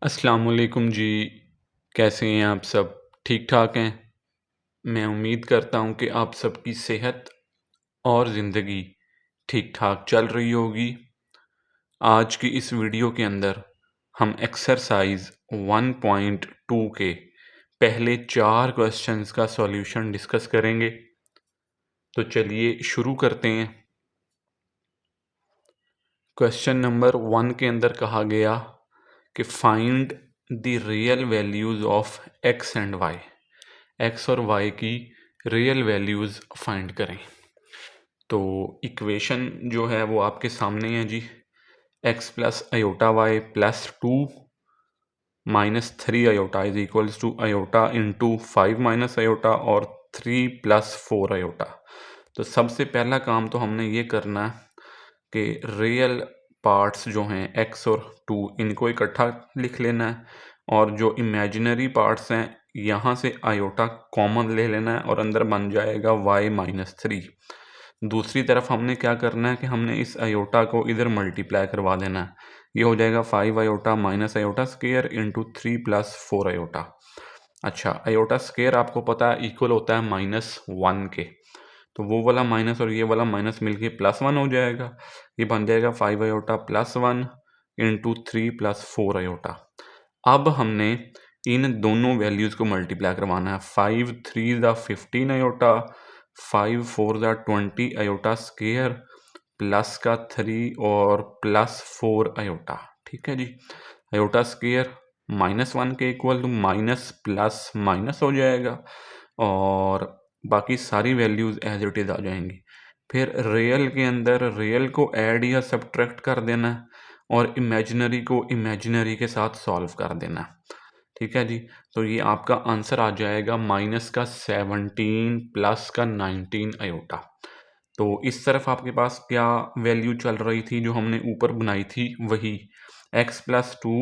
अस्सलाम वालेकुम जी। कैसे हैं आप सब? ठीक ठाक हैं? मैं उम्मीद करता हूँ कि आप सबकी सेहत और ज़िंदगी ठीक ठाक चल रही होगी। आज की इस वीडियो के अंदर हम एक्सरसाइज 1.2 के पहले 4 क्वेश्चंस का सॉल्यूशन डिस्कस करेंगे। तो चलिए शुरू करते हैं। क्वेश्चन नंबर 1 के अंदर कहा गया कि find the real values of X and Y. X और वाई की रियल वैल्यूज़ फाइंड करें। तो इक्वेशन जो है वो आपके सामने है जी। X plus iota Y plus 2 minus 3 iota is equals to iota into 5 minus iota और 3 प्लस 4 अयोटा। तो सबसे पहला काम तो हमने ये करना है कि रियल पार्ट्स जो हैं एक्स और 2 इनको इकट्ठा लिख लेना है और जो इमेजिनरी पार्ट्स हैं यहाँ से आयोटा कॉमन ले लेना है और अंदर बन जाएगा y माइनस 3। दूसरी तरफ हमने क्या करना है कि हमने इस आयोटा को इधर मल्टीप्लाई करवा देना है। ये हो जाएगा 5 iota minus iota square into 3 plus 4 iota. अच्छा, आयोटा स्क्वायर आपको पता है इक्वल होता है -1 के, तो वो वाला माइनस और ये वाला माइनस मिलके +1 हो जाएगा। ये बन जाएगा 5 आयोटा +1 इंटू 3 प्लस 4 आयोटा। अब हमने इन दोनों वैल्यूज़ को मल्टीप्लाई करवाना है। 5 3 ज़ा 15 आयोटा, 5 4 ज़ा 20 आयोटा स्क्वायर प्लस का 3 और प्लस 4 आयोटा। ठीक है जी। आयोटा स्क्वायर -1 के equal to minus plus minus हो जाएगा और बाकी सारी वैल्यूज़ एज इट इज़ आ जाएंगी। फिर रियल के अंदर रियल को ऐड या सब्ट्रैक्ट कर देना है और इमेजिनरी को इमेजिनरी के साथ सॉल्व कर देना है। ठीक है जी। तो ये आपका आंसर आ जाएगा माइनस का 17 प्लस का 19 आयोटा। तो इस तरफ आपके पास क्या वैल्यू चल रही थी जो हमने ऊपर बनाई थी, वही x plus 2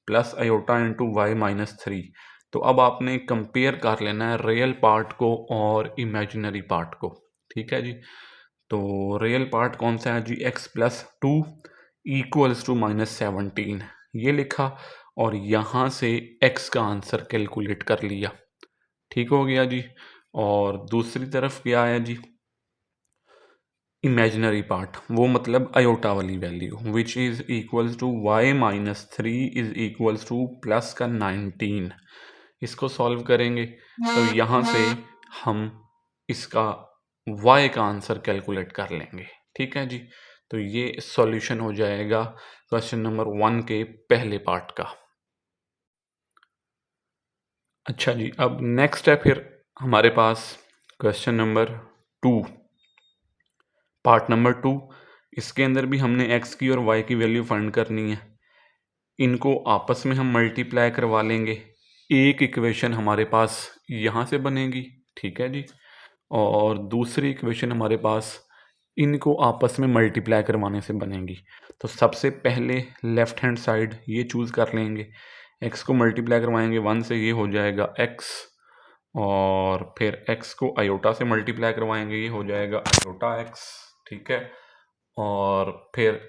plus iota into y minus 3। तो अब आपने कंपेयर कर लेना है रियल पार्ट को और इमेजिनरी पार्ट को। ठीक है जी। तो रियल पार्ट कौन सा है जी? x प्लस 2 इक्वल्स टू -17 ये लिखा और यहाँ से x का आंसर कैलकुलेट कर लिया। ठीक हो गया जी। और दूसरी तरफ क्या आया जी? इमेजिनरी पार्ट, वो मतलब अयोटा वाली value which is equals to y minus 3 is equals to plus का 19। इसको सॉल्व करेंगे तो यहाँ से हम इसका y का आंसर कैलकुलेट कर लेंगे। ठीक है जी। तो ये सॉल्यूशन हो जाएगा क्वेश्चन नंबर 1 के पहले पार्ट का। अच्छा जी, अब नेक्स्ट है फिर हमारे पास क्वेश्चन नंबर 2, पार्ट नंबर 2। इसके अंदर भी हमने x की और y की वैल्यू फाइंड करनी है। इनको आपस में हम मल्टीप्लाई करवा लेंगे। एक इक्वेशन हमारे पास यहाँ से बनेगी। ठीक है जी। और दूसरी इक्वेशन हमारे पास इनको आपस में मल्टीप्लाई करवाने से बनेगी। तो सबसे पहले लेफ्ट हैंड साइड ये चूज़ कर लेंगे। x को मल्टीप्लाई करवाएंगे 1 से, ये हो जाएगा x और फिर x को आयोटा से मल्टीप्लाई करवाएंगे, ये हो जाएगा आयोटा x। ठीक है। और फिर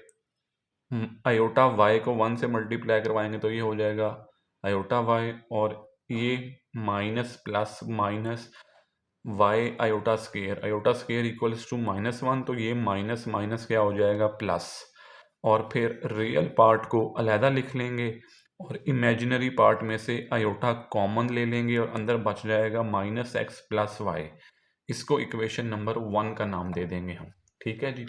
आयोटा y को 1 से मल्टीप्लाई करवाएंगे तो ये हो जाएगा आयोटा y और ये minus plus minus y iota square equals to -1, तो ये माइनस माइनस क्या हो जाएगा प्लस। और फिर रियल पार्ट को अलहदा लिख लेंगे और इमेजिनरी पार्ट में से आयोटा कॉमन ले लेंगे और अंदर बच जाएगा -x प्लस वाई। इसको इक्वेशन नंबर 1 का नाम दे देंगे हम। ठीक है जी।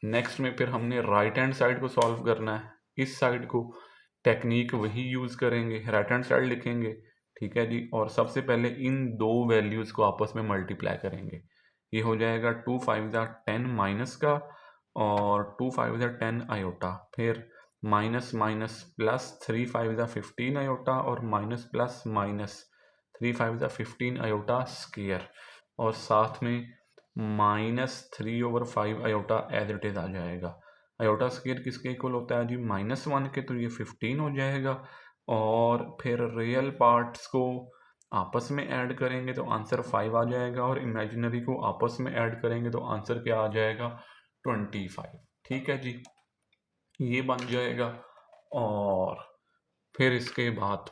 नेक्स्ट में फिर हमने राइट हैंड साइड को सॉल्व करना है। इस साइड को टेक्निक वही यूज़ करेंगे, राइट हैंड साइड लिखेंगे। ठीक है जी। और सबसे पहले इन दो वैल्यूज़ को आपस में मल्टीप्लाई करेंगे। ये हो जाएगा 2 5 ज़ा 10 माइनस का और 2 5 ज़ा 10 आयोटा, फिर माइनस माइनस प्लस 3 5 ज़ा 15 आयोटा और माइनस प्लस माइनस 3 5 ज़ा 15 आयोटा स्क्वायर और साथ में -3/5 आयोटा एज इट इज़ आ जाएगा। आयोटा स्क्वायर किसके इक्वल होता है जी? -1 के, तो ये 15 हो जाएगा। और फिर रियल पार्ट्स को आपस में ऐड करेंगे तो आंसर 5 आ जाएगा और इमेजिनरी को आपस में ऐड करेंगे तो आंसर क्या आ जाएगा? 25। ठीक है जी। ये बन जाएगा। और फिर इसके बाद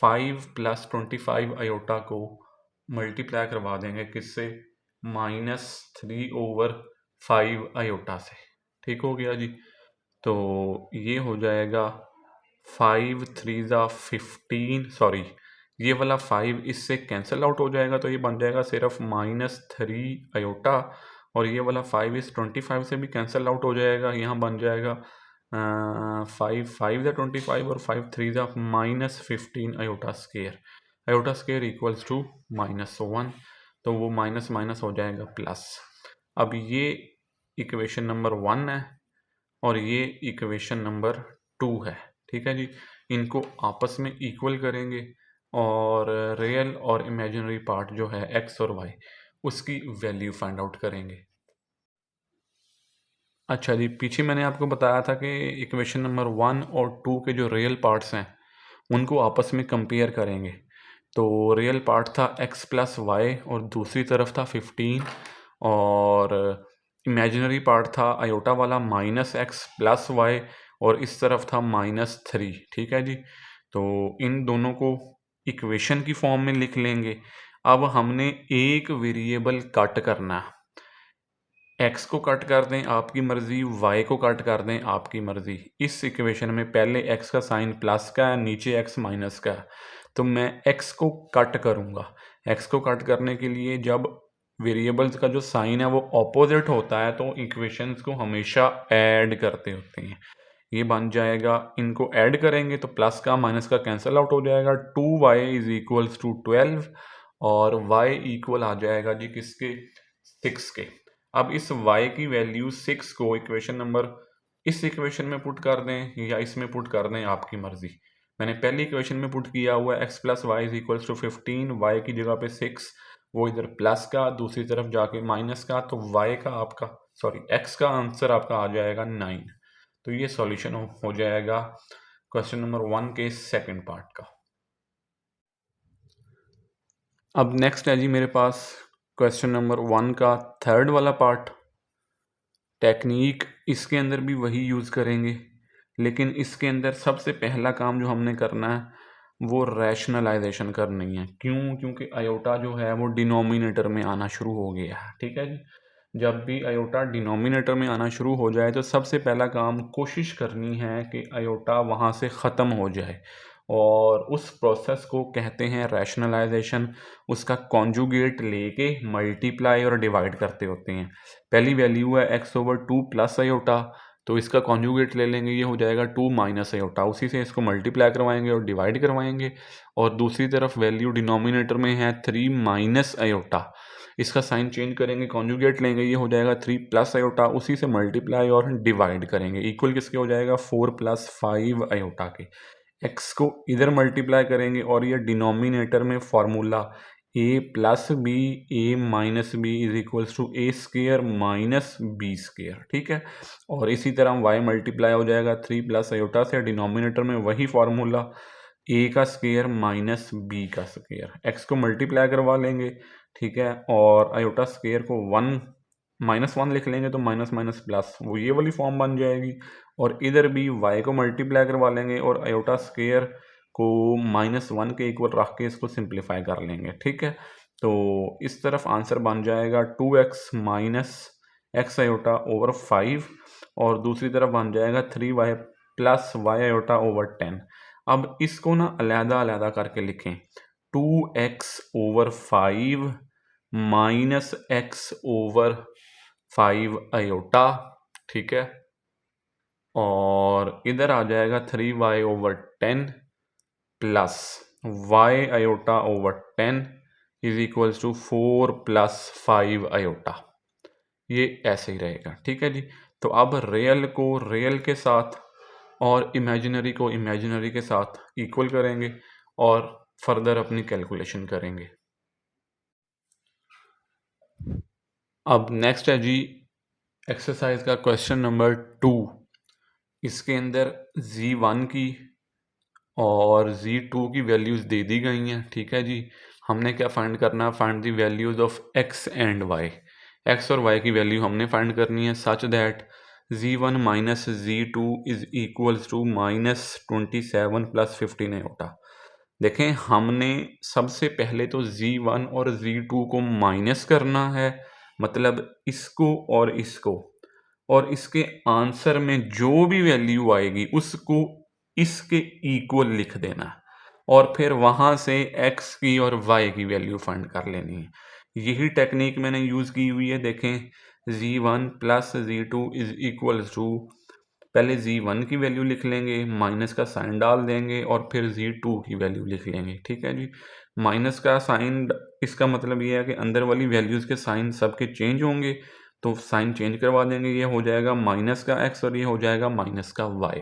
5 + 25 आयोटा को मल्टीप्लाई करवा देंगे किससे, -3/5 आयोटा से। ठीक हो गया जी। तो ये हो जाएगा 5 3 ज़ा 15, सॉरी ये वाला 5 इससे कैंसिल आउट हो जाएगा, तो ये बन जाएगा सिर्फ -3 आयोटा, और ये वाला 5 इस 25 से भी कैंसिल आउट हो जाएगा, यहाँ बन जाएगा 5 5 ज़ा 25 और 5 3 ज़ा -15 आयोटा स्केयर इक्वल्स टू -1, तो वो माइनस माइनस हो जाएगा प्लस। अब ये इक्वेशन नंबर 1 है और ये इक्वेशन नंबर 2 है। ठीक है जी। इनको आपस में इक्वल करेंगे और रियल और इमेजिनरी पार्ट जो है एक्स और वाई उसकी वैल्यू फाइंड आउट करेंगे। अच्छा जी, पीछे मैंने आपको बताया था कि इक्वेशन नंबर 1 और 2 के जो रियल पार्ट्स हैं उनको आपस में कंपेयर करेंगे। तो रियल पार्ट था x + y और दूसरी तरफ था 15, और इमेजिनरी पार्ट था आयोटा वाला -x + y और इस तरफ था -3। ठीक है जी। तो इन दोनों को इक्वेशन की फॉर्म में लिख लेंगे। अब हमने एक वेरिएबल कट करना है, x को कट कर दें आपकी मर्ज़ी, y को कट कर दें आपकी मर्ज़ी। इस इक्वेशन में पहले x का साइन प्लस का है, नीचे x माइनस का है, तो मैं x को कट करूँगा। x को कट करने के लिए जब वेरिएबल्स का जो साइन है वो ऑपोजिट होता है तो इक्वेशंस को हमेशा ऐड करते होते हैं। ये बन जाएगा, इनको ऐड करेंगे तो प्लस का माइनस का कैंसिल आउट हो जाएगा, 2y = 12 और y इक्वल आ जाएगा जी किसके, 6 के। अब इस y की वैल्यू 6 को इक्वेशन नंबर इस इक्वेशन में पुट कर दें या इसमें पुट कर दें, आपकी मर्जी। मैंने पहली इक्वेशन में पुट किया हुआ है x + y = 15, y की जगह पे 6, वो इधर प्लस का, दूसरी तरफ जाके माइनस का, तो y का आपका x का आंसर आपका आ जाएगा 9। तो ये सॉल्यूशन हो जाएगा क्वेश्चन नंबर 1 के सेकंड पार्ट का। अब नेक्स्ट है जी मेरे पास क्वेश्चन नंबर 1 का थर्ड वाला पार्ट। टेक्निक इसके अंदर भी वही यूज़ करेंगे, लेकिन इसके अंदर सबसे पहला काम जो हमने करना है वो रैशनलाइजेशन करनी है। क्यों? क्योंकि आयोटा जो है वो डिनोमिनेटर में आना शुरू हो गया है। ठीक है जी। जब भी आयोटा डिनोमिनेटर में आना शुरू हो जाए तो सबसे पहला काम कोशिश करनी है कि आयोटा वहाँ से ख़त्म हो जाए, और उस प्रोसेस को कहते हैं रैशनलाइजेशन। उसका कॉन्जुगेट लेके मल्टीप्लाई और डिवाइड करते होते हैं। पहली वैल्यू है x/2 + आयोटा, तो इसका कॉन्जुगेट ले लेंगे, ये हो जाएगा 2 - आयोटा। उसी से इसको मल्टीप्लाई करवाएंगे और डिवाइड करवाएंगे। और दूसरी तरफ वैल्यू डिनोमिनेटर में है 3 - आयोटा, इसका साइन चेंज करेंगे, कॉन्जुगेट लेंगे, ये हो जाएगा 3 + आयोटा, उसी से मल्टीप्लाई और डिवाइड करेंगे। इक्वल किसके हो जाएगा, 4 + 5 आयोटा के। x को इधर मल्टीप्लाई करेंगे और ये डिनोमिनेटर में formula a + b a - b = a² - b²। ठीक है। और इसी तरह y मल्टीप्लाई हो जाएगा 3 + आयोटा से, डिनोमिनेटर में वही फार्मूला a² - b²। x को मल्टीप्लाई करवा लेंगे, ठीक है, और आयोटा स्क्वायर को 1 -1 लिख लेंगे तो माइनस माइनस प्लस, वो ये वाली फॉर्म बन जाएगी। और इधर भी y को मल्टीप्लाई करवा लेंगे और आयोटा स्क्वायर को -1 के इक्वल रख के इसको सिंप्लीफाई कर लेंगे। ठीक है। तो इस तरफ आंसर बन जाएगा 2x - x आयोटा ओवर 5, और दूसरी तरफ बन जाएगा 3y + y आयोटा ओवर 10। अब इसको ना अलहदा अलहदा करके लिखें, 2x over 5 -x over 5 iota. ठीक है। और इधर आ जाएगा 3y over 10 plus y iota over 10 = 4 + 5 iota. ये ऐसे ही रहेगा। ठीक है जी। तो अब रियल को रियल के साथ और इमेजिनरी को इमेजिनरी के साथ इक्वल करेंगे और फर्दर अपनी कैलकुलेशन करेंगे। अब नेक्स्ट है जी एक्सरसाइज का क्वेश्चन नंबर 2। इसके अंदर z1 की और z2 की वैल्यूज़ दे दी गई हैं। ठीक है जी। हमने क्या फाइंड करना है, find the values of x and y। x और y की वैल्यू हमने फाइंड करनी है such that z1 minus z2 is equals to -27 plus 15 iota. देखें, हमने सबसे पहले तो z1 और z2 को माइनस करना है, मतलब इसको और इसके आंसर में जो भी वैल्यू आएगी उसको इसके इक्वल लिख देना है और फिर वहां से x की और y की वैल्यू फाइंड कर लेनी है। यही टेक्निक मैंने यूज की हुई है। देखें, z1 plus z2 is equal to, पहले z1 की वैल्यू लिख लेंगे, माइनस का साइन डाल देंगे और फिर z2 की वैल्यू लिख लेंगे। ठीक है जी। माइनस का साइन, इसका मतलब ये है कि अंदर वाली वैल्यूज के साइन सबके चेंज होंगे, तो साइन चेंज करवा देंगे, ये हो जाएगा माइनस का x और ये हो जाएगा माइनस का y।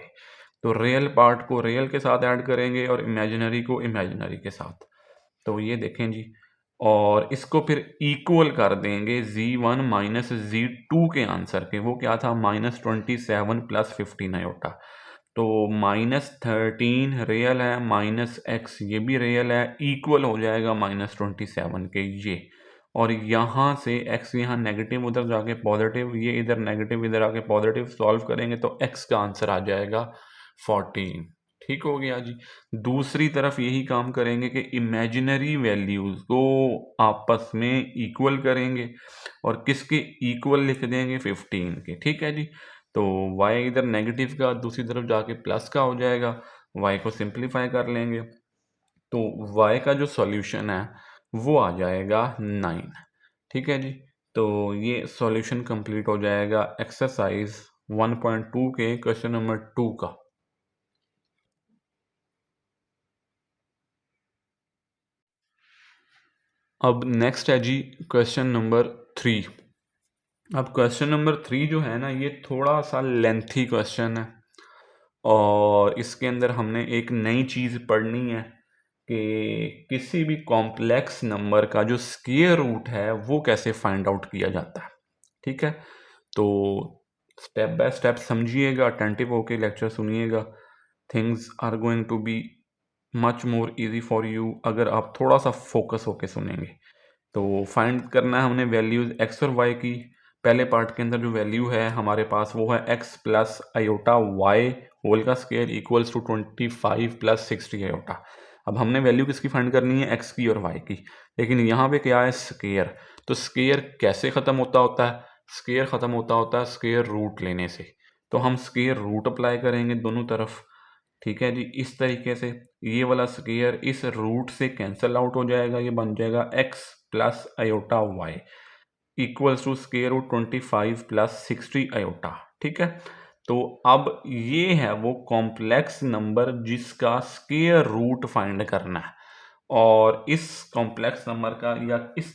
तो रियल पार्ट को रियल के साथ ऐड करेंगे और इमेजिनरी को इमेजिनरी के साथ। तो ये देखें जी, और इसको फिर इक्वल कर देंगे z1 माइनस z2 के आंसर के। वो क्या था? -27 प्लस 15 आयोटा। तो -13 रियल है, माइनस x ये भी रियल है, इक्वल हो जाएगा -27 के ये। और यहाँ से x यहाँ नेगेटिव, उधर जाके पॉजिटिव, ये इधर नेगेटिव इधर आके पॉजिटिव, सॉल्व करेंगे तो x का आंसर आ जाएगा 14। ठीक हो गया जी। दूसरी तरफ यही काम करेंगे कि इमेजिनरी वैल्यूज को आपस में इक्वल करेंगे और किसके इक्वल लिख देंगे? 15 के। ठीक है जी। तो y इधर नेगेटिव का दूसरी तरफ जाके प्लस का हो जाएगा, y को सिंप्लीफाई कर लेंगे तो y का जो सॉल्यूशन है वो आ जाएगा 9। ठीक है जी। तो ये सॉल्यूशन कंप्लीट हो जाएगा एक्सरसाइज 1.2 के क्वेश्चन नंबर 2 का। अब नेक्स्ट है जी क्वेश्चन नंबर 3। अब क्वेश्चन नंबर 3 जो है ना, ये थोड़ा सा लेंथी क्वेश्चन है और इसके अंदर हमने एक नई चीज़ पढ़नी है कि किसी भी कॉम्प्लेक्स नंबर का जो स्क्वायर रूट है वो कैसे फाइंड आउट किया जाता है। ठीक है, तो स्टेप बाय स्टेप समझिएगा, अटेंटिव होके लेक्चर सुनिएगा। Things are going to be much more easy for you अगर आप थोड़ा सा फोकस होके सुनेंगे। तो फाइंड करना है हमने वैल्यूज x और y की। पहले पार्ट के अंदर जो वैल्यू है हमारे पास वो है x plus iota y whole का square equals to 25 plus 60 iota. अब हमने वैल्यू किसकी फाइंड करनी है? x की और y की। लेकिन यहाँ पे क्या है? स्क्वायर। तो स्क्वायर कैसे ख़त्म होता है? स्क्वायर ख़त्म होता है स्क्वायर रूट लेने से। तो हम स्क्वायर रूट अप्लाई करेंगे दोनों तरफ। ठीक है जी, इस तरीके से ये वाला स्क्वायर इस रूट से कैंसिल आउट हो जाएगा, ये बन जाएगा x plus iota y equals to square root 25 plus 60 iota. ठीक है, तो अब ये है वो कॉम्प्लेक्स नंबर जिसका स्क्वायर रूट फाइंड करना है। और इस कॉम्प्लेक्स नंबर का या इस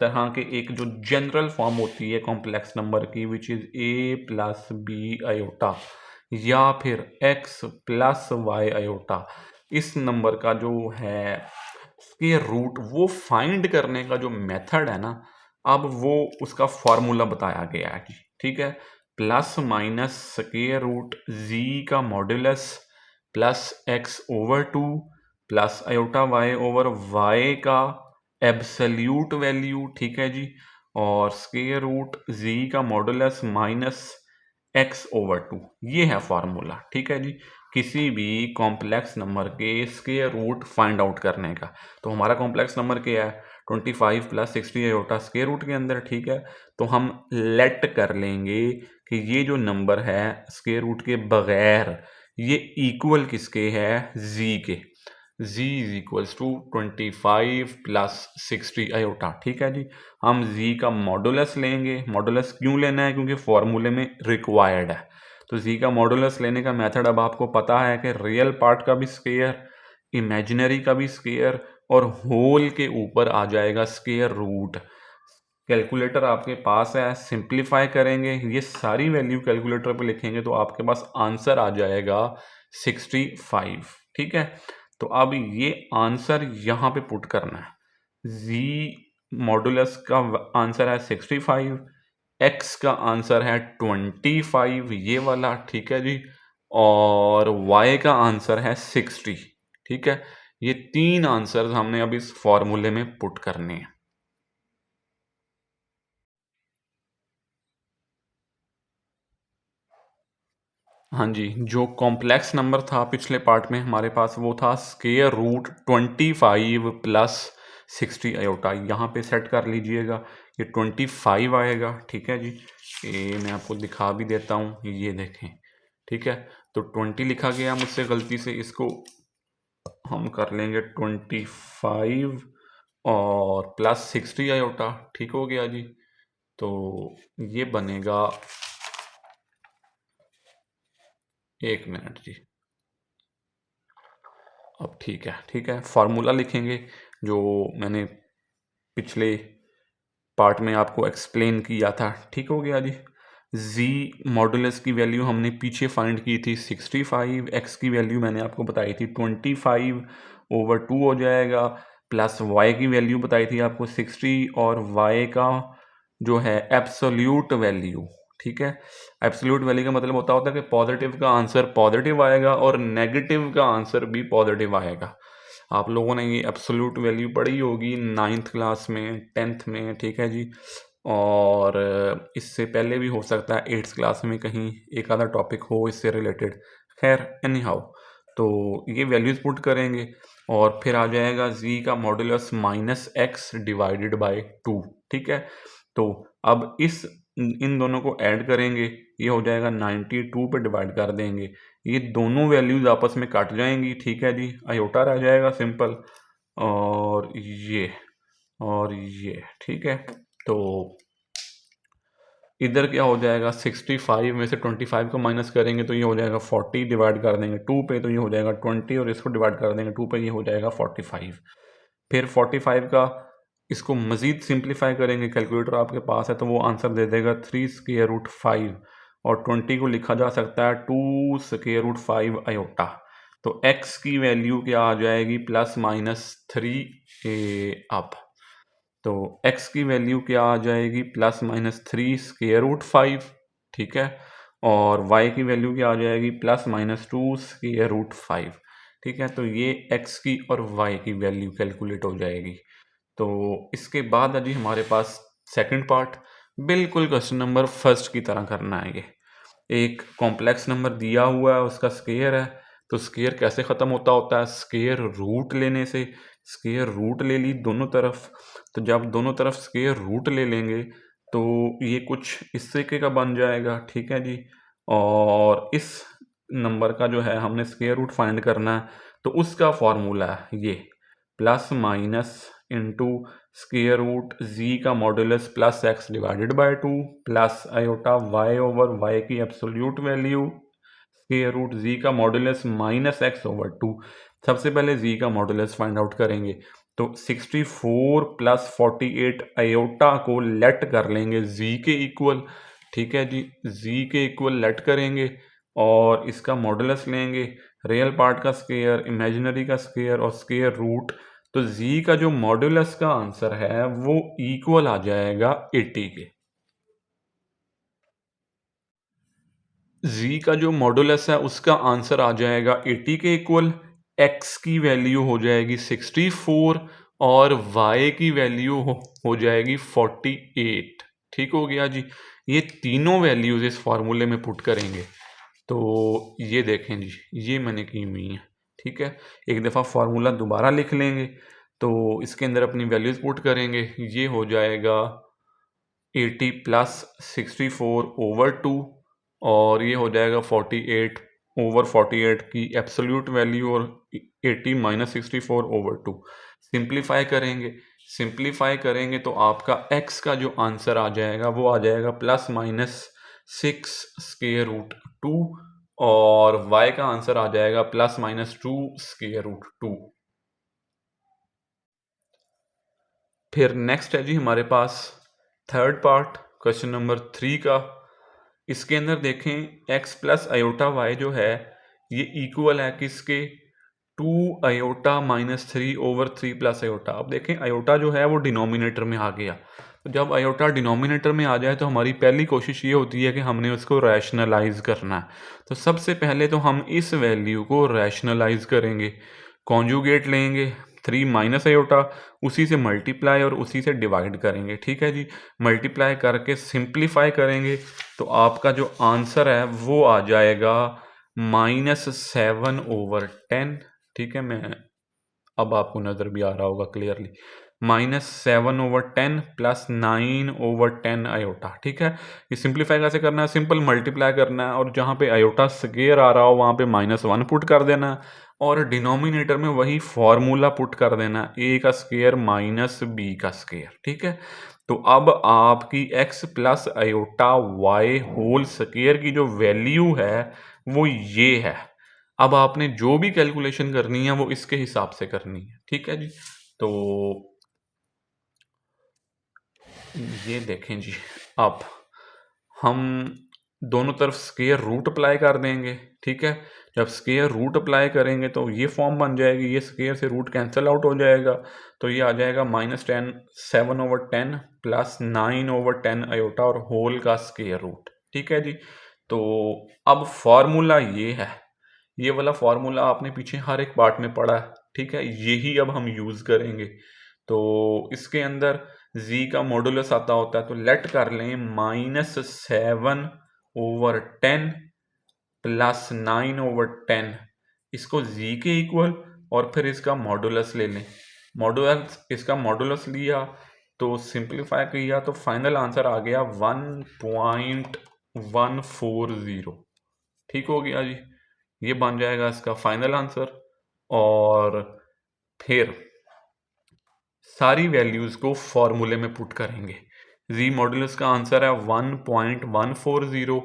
तरह के एक जो जनरल फॉर्म होती है कॉम्प्लेक्स नंबर की, which is a plus B iota या फिर x प्लस वाई आयोटा, इस नंबर का जो है स्क्वायर रूट वो फाइंड करने का जो मेथड है ना, अब वो उसका फॉर्मूला बताया गया है जी। ठीक है, plus minus square root z का modulus plus x over 2 plus iota y over y का एब्सोल्यूट वैल्यू। ठीक है जी, और स्क्वायर रूट z का मॉड्यूलस माइनस x ओवर 2, ये है फॉर्मूला। ठीक है जी, किसी भी कॉम्प्लेक्स नंबर के स्क्वायर रूट फाइंड आउट करने का। तो हमारा कॉम्प्लेक्स नंबर क्या है? 25 प्लस 60 आयोटा स्क्वायर रूट के अंदर। ठीक है, तो हम लेट कर लेंगे कि ये जो नंबर है स्क्वायर रूट के बगैर ये इक्वल किसके है? z के। z is equals to 25 plus 60 iota. ठीक है जी, हम z का मॉडुलस लेंगे। मॉडुलस क्यों लेना है? क्योंकि फॉर्मूले में रिक्वायर्ड है। तो z का मॉडुलस लेने का मेथड अब आपको पता है कि रियल पार्ट का भी स्क्वायर, इमेजिनरी का भी स्क्वायर और होल के ऊपर आ जाएगा स्क्वायर रूट। कैलकुलेटर आपके पास है, सिंप्लीफाई करेंगे, ये सारी वैल्यू कैलकुलेटर पे लिखेंगे तो आपके पास आंसर आ जाएगा 65। ठीक है, तो अब ये आंसर यहाँ पे पुट करना है। z मॉडुलस का आंसर है 65, x का आंसर है 25 ये वाला। ठीक है जी, और y का आंसर है 60। ठीक है, ये तीन आंसर्स हमने अब इस फॉर्मूले में पुट करने हैं। हाँ जी, जो कॉम्प्लेक्स नंबर था पिछले पार्ट में हमारे पास वो था स्क्वायर रूट 25 प्लस 60 आयोटा। यहाँ पे सेट कर लीजिएगा, ये 25 आएगा। ठीक है जी, ये मैं आपको दिखा भी देता हूँ, ये देखें। ठीक है, तो 20 लिखा गया मुझसे गलती से, इसको हम कर लेंगे 25 और प्लस 60 आयोटा। ठीक हो गया जी, तो ये बनेगा, एक मिनट जी, अब ठीक है। ठीक है, फार्मूला लिखेंगे जो मैंने पिछले पार्ट में आपको एक्सप्लेन किया था। ठीक हो गया जी, z मॉडुलस की वैल्यू हमने पीछे फाइंड की थी 65, x की वैल्यू मैंने आपको बताई थी 25/2 हो जाएगा, प्लस y की वैल्यू बताई थी आपको 60, और y का जो है एब्सोल्यूट वैल्यू। ठीक है, एब्सोल्यूट वैल्यू का मतलब होता है कि पॉजिटिव का आंसर पॉजिटिव आएगा और नेगेटिव का आंसर भी पॉजिटिव आएगा। आप लोगों ने ये एब्सोल्यूट वैल्यू पढ़ी होगी 9th क्लास में, 10th में। ठीक है जी, और इससे पहले भी हो सकता है 8th क्लास में कहीं एक आधा टॉपिक हो इससे रिलेटेड। खैर एनी हाउ, तो ये वैल्यूज पुट करेंगे और फिर आ जाएगा z का मॉडुलस -x डिवाइडेड बाय 2। ठीक है, तो अब इन दोनों को ऐड करेंगे, ये हो जाएगा 92 पे डिवाइड कर देंगे, ये दोनों वैल्यूज आपस में कट जाएंगी। ठीक है जी, आयोटा रह जाएगा सिंपल, और ये। ठीक है, तो इधर क्या हो जाएगा, 65 में से 25 को माइनस करेंगे तो ये हो जाएगा 40, डिवाइड कर देंगे 2 पे तो ये हो जाएगा 20, और इसको डिवाइड कर देंगे 2 पे, ये हो जाएगा 45। फिर 45 का इसको मज़ीद सिंप्लीफाई करेंगे, कैलकुलेटर आपके पास है तो वो आंसर दे देगा 3√5, और 20 को लिखा जा सकता है 2√5 आयोटा। तो x की वैल्यू क्या आ जाएगी, ±3 अब। तो x की वैल्यू क्या आ जाएगी, ±3√5। ठीक है, और y की वैल्यू क्या आ जाएगी, ±2√5। ठीक है, तो ये x की और y की वैल्यू कैलकुलेट हो जाएगी। तो इसके बाद अभी हमारे पास सेकंड पार्ट, बिल्कुल क्वेश्चन नंबर फर्स्ट की तरह करना है। ये एक कॉम्प्लेक्स नंबर दिया हुआ है, उसका स्क्वायर है, तो स्क्वायर कैसे ख़त्म होता है, स्क्वायर रूट लेने से। स्क्वायर रूट ले ली दोनों तरफ, तो जब दोनों तरफ स्क्वायर रूट ले लेंगे तो ये कुछ इस तरीके का बन जाएगा। ठीक है जी, और इस नंबर का जो है हमने स्क्वायर रूट फाइंड करना है, तो उसका फॉर्मूला है ये, plus minus into square root z का modulus plus x divided by 2 plus iota y over y की absolute value square root z का मॉडुलस माइनस x ओवर 2। सबसे पहले z का मॉडुलस फाइंड आउट करेंगे, तो 64 प्लस 48 आयोटा को late कर लेंगे z के इक्वल। ठीक है जी, z के इक्वल लेट करेंगे और इसका मॉडुलस लेंगे, रियल पार्ट का स्क्वायर, इमेजिनरी का स्क्वायर और स्क्वायर रूट। तो z का जो मॉडुलस का आंसर है वो इक्वल आ जाएगा 80 के। z का जो मॉडुलस है उसका आंसर आ जाएगा 80 के इक्वल, x की वैल्यू हो जाएगी 64 और y की वैल्यू हो जाएगी 48। ठीक हो गया जी, ये तीनों वैल्यूज इस फार्मूले में पुट करेंगे, तो ये देखें जी, ये मैंने की हुई है। ठीक है, एक दफ़ा फार्मूला दोबारा लिख लेंगे, तो इसके अंदर अपनी वैल्यूज पुट करेंगे, ये हो जाएगा 80 प्लस 64 ओवर 2, और ये हो जाएगा 48 ओवर 48 की एब्सोल्यूट वैल्यू, और 80 माइनस 64 ओवर 2। सिंप्लीफाई करेंगे तो आपका x का जो आंसर आ जाएगा वो आ जाएगा +-6 स्क्वायर रूट 2, और y का आंसर आ जाएगा +-2 स्क्वायर रूट 2। फिर नेक्स्ट है जी हमारे पास थर्ड पार्ट, क्वेश्चन नंबर 3 का। इसके अंदर देखें x प्लस आयोटा वाई जो है ये इक्वल है किसके, 2 आयोटा -3 ओवर 3 प्लस आयोटा। अब देखें आयोटा जो है वो डिनोमिनेटर में आ गया, तो जब आयोटा डिनोमिनेटर में आ जाए तो हमारी पहली कोशिश ये होती है कि हमने उसको रैशनलाइज करना है। तो सबसे पहले तो हम इस वैल्यू को रैशनलाइज करेंगे, कॉन्जुगेट लेंगे, 3 माइनस आयोटा, उसी से मल्टीप्लाई और उसी से डिवाइड करेंगे। ठीक है जी, मल्टीप्लाई करके सिंप्लीफाई करेंगे तो आपका जो आंसर है वो आ जाएगा -7/10। ठीक है, मैं अब आपको नज़र भी आ रहा होगा क्लियरली, -7/10 प्लस 9/10 आयोटा। ठीक है, ये सिंप्लीफाई कैसे करना है, सिंपल मल्टीप्लाई करना है और जहाँ पे आयोटा स्क्वायर आ रहा हो वहाँ पे -1 पुट कर देना है और डिनोमिनेटर में वही फॉर्मूला पुट कर देना है, a का स्क्वायर माइनस b का स्क्वायर। ठीक है, तो अब आपकी x plus iota y whole square की जो वैल्यू है वो ये है। अब आपने जो भी कैलकुलेशन करनी है वो इसके हिसाब से करनी है। ठीक है जी, तो ये देखें जी, अब हम दोनों तरफ स्क्वायर रूट अप्लाई कर देंगे। ठीक है, जब स्क्वायर रूट अप्लाई करेंगे तो ये फॉर्म बन जाएगी, ये स्क्वायर से रूट कैंसिल आउट हो जाएगा, तो ये आ जाएगा -10 7/10 प्लस 9/10 आयोटा और होल का स्क्वायर रूट। ठीक है जी, तो अब फॉर्मूला ये है, ये वाला फॉर्मूला आपने पीछे हर एक पार्ट में पढ़ा है। ठीक है, यही अब हम यूज़ करेंगे। तो इसके अंदर z का मॉडुलस आता होता है, तो लेट कर लें -7/10 प्लस 9/10, इसको z के इक्वल और फिर इसका मॉडुलस ले लें। मॉडुलस, इसका मॉडुलस लिया तो सिंप्लीफाई किया तो फाइनल आंसर आ गया 1.140। ठीक हो गया जी, ये बन जाएगा इसका फाइनल आंसर। और फिर सारी वैल्यूज़ को फॉर्मूले में पुट करेंगे। z मॉडुलस का आंसर है 1.140,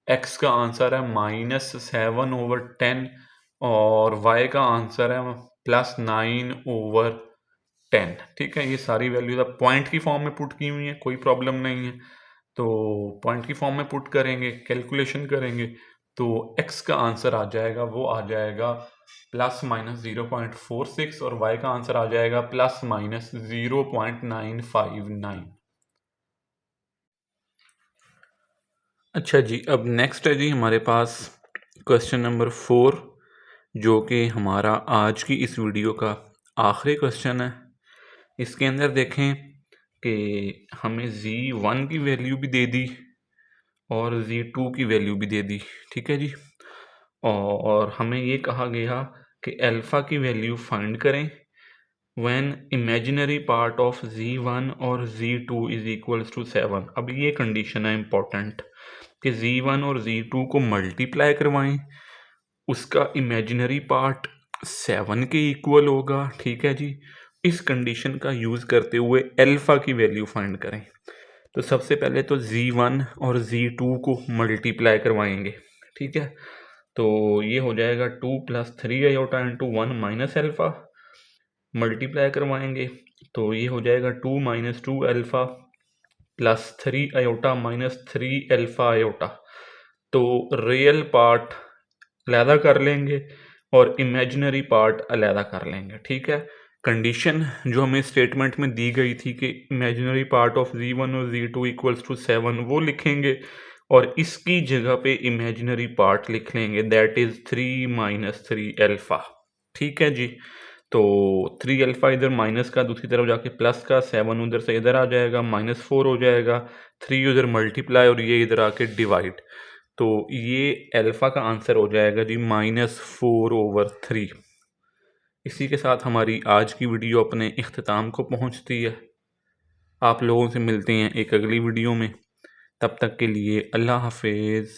x का आंसर है -7/10 और y का आंसर है +9/10। ठीक है, ये सारी वैल्यूज अब पॉइंट की फॉर्म में पुट की हुई है, कोई प्रॉब्लम नहीं है। तो पॉइंट की फॉर्म में पुट करेंगे, कैलकुलेशन करेंगे तो x का आंसर आ जाएगा, वो आ जाएगा ±0.46 और y का आंसर आ जाएगा ±0.959। अच्छा जी, अब नेक्स्ट है जी हमारे पास क्वेश्चन नंबर 4, जो कि हमारा आज की इस वीडियो का आखिरी क्वेश्चन है। इसके अंदर देखें कि हमें z1 की वैल्यू भी दे दी और z2 की वैल्यू भी दे दी। ठीक है जी, और हमें ये कहा गया कि अल्फ़ा की वैल्यू फाइंड करें when imaginary part of z1 और z2 इज इक्वल्स टू 7। अब ये कंडीशन है इम्पोर्टेंट कि z1 और z2 को मल्टीप्लाई करवाएं, उसका इमेजिनरी पार्ट 7 के इक्वल होगा। ठीक है जी, इस कंडीशन का यूज़ करते हुए अल्फ़ा की वैल्यू फाइंड करें। तो सबसे पहले तो z1 और z2 को मल्टीप्लाई करवाएंगे। ठीक है, तो ये हो जाएगा 2 + 3 iota into 1 minus alpha, multiply करवाएंगे तो ये हो जाएगा 2 - 2 alpha plus 3 iota minus 3 alpha iota. तो रियल पार्ट अलहदा कर लेंगे और इमेजिनरी पार्ट अलहदा कर लेंगे। ठीक है, कंडीशन जो हमें स्टेटमेंट में दी गई थी कि इमेजिनरी पार्ट ऑफ z1 और z2 इक्वल्स टू 7 वो लिखेंगे और इसकी जगह पे इमेजिनरी पार्ट लिख लेंगे, दैट इज़ 3 - 3 अल्फ़ा। ठीक है जी, तो 3 अल्फ़ा इधर माइनस का, दूसरी तरफ जाके प्लस का, 7 उधर से इधर आ जाएगा, -4 हो जाएगा, 3 उधर मल्टीप्लाई और ये इधर आके डिवाइड। तो ये अल्फ़ा का आंसर हो जाएगा जी -4/3। इसी के साथ हमारी आज की वीडियो अपने इख्तिताम को पहुंचती है। आप लोगों से मिलते हैं एक अगली वीडियो में, तब तक के लिए अल्लाह हाफिज़।